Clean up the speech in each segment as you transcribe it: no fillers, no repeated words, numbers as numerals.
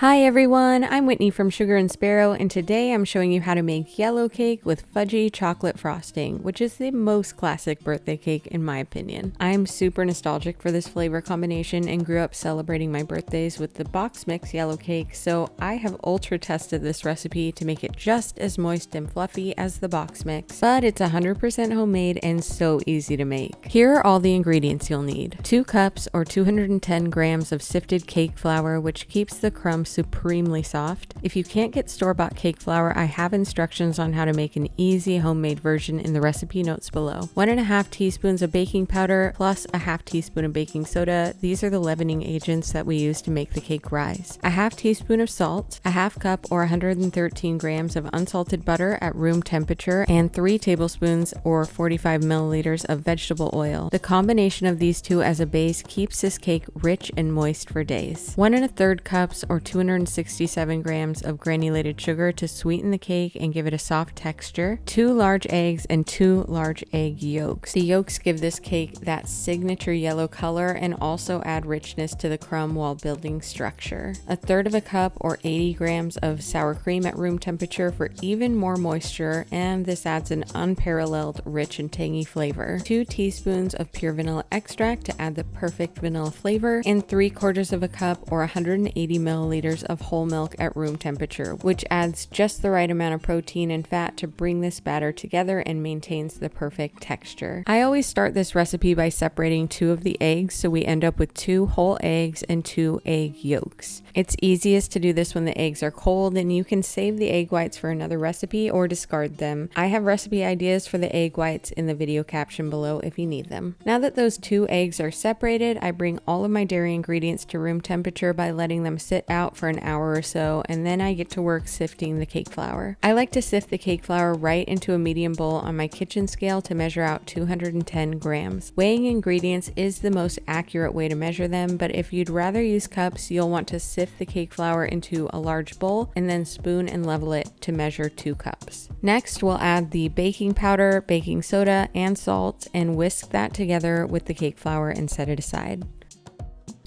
Hi everyone, I'm Whitney from Sugar and Sparrow, and today I'm showing you how to make yellow cake with fudgy chocolate frosting, which is the most classic birthday cake in my opinion. I'm super nostalgic for this flavor combination and grew up celebrating my birthdays with the box mix yellow cake, so I have ultra tested this recipe to make it just as moist and fluffy as the box mix, but it's 100% homemade and so easy to make. Here are all the ingredients you'll need. 2 cups or 210 grams of sifted cake flour, which keeps the crumbs supremely soft. If you can't get store-bought cake flour, I have instructions on how to make an easy homemade version in the recipe notes below. 1.5 teaspoons of baking powder plus a 1/2 teaspoon of baking soda. These are the leavening agents that we use to make the cake rise. A 1/2 teaspoon of salt, a 1/2 cup or 113 grams of unsalted butter at room temperature, and 3 tablespoons or 45 milliliters of vegetable oil. The combination of these two as a base keeps this cake rich and moist for days. 1 1/3 cups or 267 grams of granulated sugar to sweeten the cake and give it a soft texture. 2 large eggs and 2 large egg yolks. The yolks give this cake that signature yellow color and also add richness to the crumb while building structure. 1/3 cup or 80 grams of sour cream at room temperature for even more moisture, and this adds an unparalleled rich and tangy flavor. 2 teaspoons of pure vanilla extract to add the perfect vanilla flavor, and 3/4 cup or 180 milliliters of whole milk at room temperature, which adds just the right amount of protein and fat to bring this batter together and maintains the perfect texture. I always start this recipe by separating 2 of the eggs, so we end up with 2 whole eggs and 2 egg yolks. It's easiest to do this when the eggs are cold, and you can save the egg whites for another recipe or discard them. I have recipe ideas for the egg whites in the video caption below if you need them. Now that those 2 eggs are separated, I bring all of my dairy ingredients to room temperature by letting them sit out for an hour or so, and then I get to work sifting the cake flour. I like to sift the cake flour right into a medium bowl on my kitchen scale to measure out 210 grams. Weighing ingredients is the most accurate way to measure them, but if you'd rather use cups, you'll want to sift the cake flour into a large bowl and then spoon and level it to measure 2 cups. Next, we'll add the baking powder, baking soda, and salt and whisk that together with the cake flour and set it aside.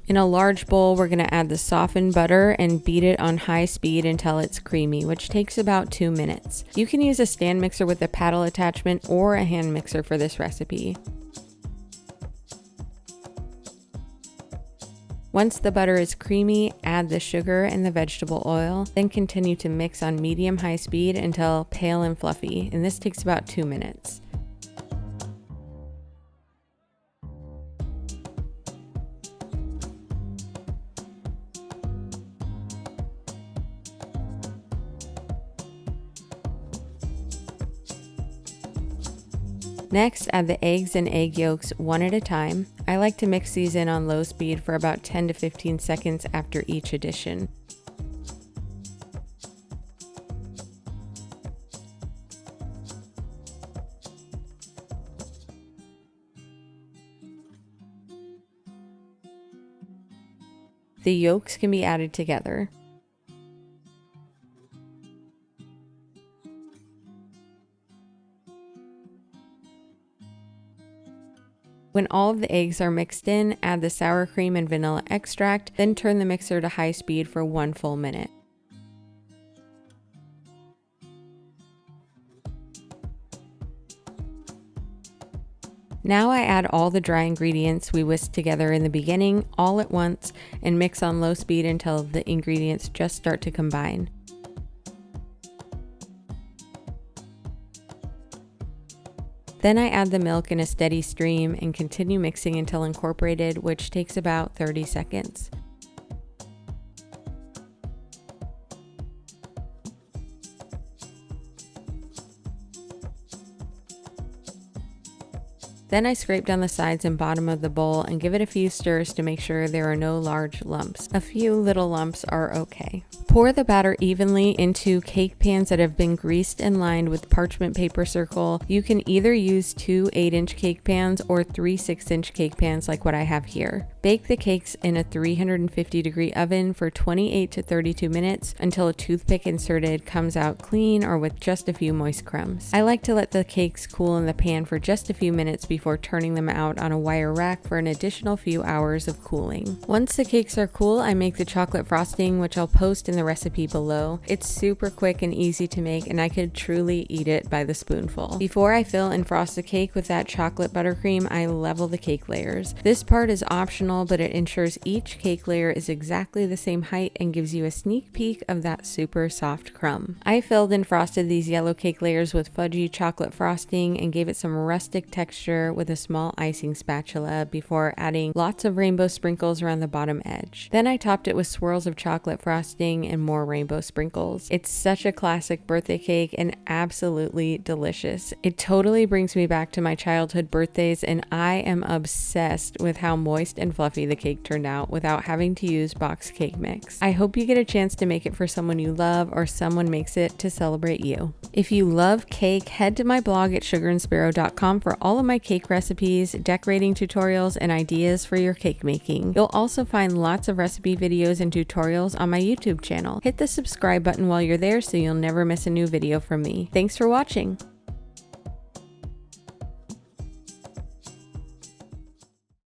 In a large bowl, we're going to add the softened butter and beat it on high speed until it's creamy, which takes about 2 minutes. You can use a stand mixer with a paddle attachment or a hand mixer for this recipe. Once the butter is creamy, add the sugar and the vegetable oil, then continue to mix on medium-high speed until pale and fluffy, and this takes about 2 minutes. Next, add the eggs and egg yolks one at a time. I like to mix these in on low speed for about 10 to 15 seconds after each addition. The yolks can be added together. When all of the eggs are mixed in, add the sour cream and vanilla extract, then turn the mixer to high speed for 1 full minute. Now I add all the dry ingredients we whisked together in the beginning all at once and mix on low speed until the ingredients just start to combine. Then I add the milk in a steady stream and continue mixing until incorporated, which takes about 30 seconds. Then I scrape down the sides and bottom of the bowl and give it a few stirs to make sure there are no large lumps. A few little lumps are okay. Pour the batter evenly into cake pans that have been greased and lined with parchment paper circle. You can either use 2 8-inch cake pans or 3 6-inch cake pans like what I have here. Bake the cakes in a 350-degree oven for 28 to 32 minutes until a toothpick inserted comes out clean or with just a few moist crumbs. I like to let the cakes cool in the pan for just a few minutes before before turning them out on a wire rack for an additional few hours of cooling. Once the cakes are cool, I make the chocolate frosting, which I'll post in the recipe below. It's super quick and easy to make, and I could truly eat it by the spoonful. Before I fill and frost the cake with that chocolate buttercream, I level the cake layers. This part is optional, but it ensures each cake layer is exactly the same height and gives you a sneak peek of that super soft crumb. I filled and frosted these yellow cake layers with fudgy chocolate frosting and gave it some rustic texture with a small icing spatula before adding lots of rainbow sprinkles around the bottom edge. Then I topped it with swirls of chocolate frosting and more rainbow sprinkles. It's such a classic birthday cake and absolutely delicious. It totally brings me back to my childhood birthdays, and I am obsessed with how moist and fluffy the cake turned out without having to use boxed cake mix. I hope you get a chance to make it for someone you love or someone makes it to celebrate you. If you love cake, head to my blog at sugarandsparrow.com for all of my cake recipes, decorating tutorials, and ideas for your cake making. You'll also find lots of recipe videos and tutorials on my YouTube channel. Hit the subscribe button while you're there so you'll never miss a new video from me. Thanks for watching.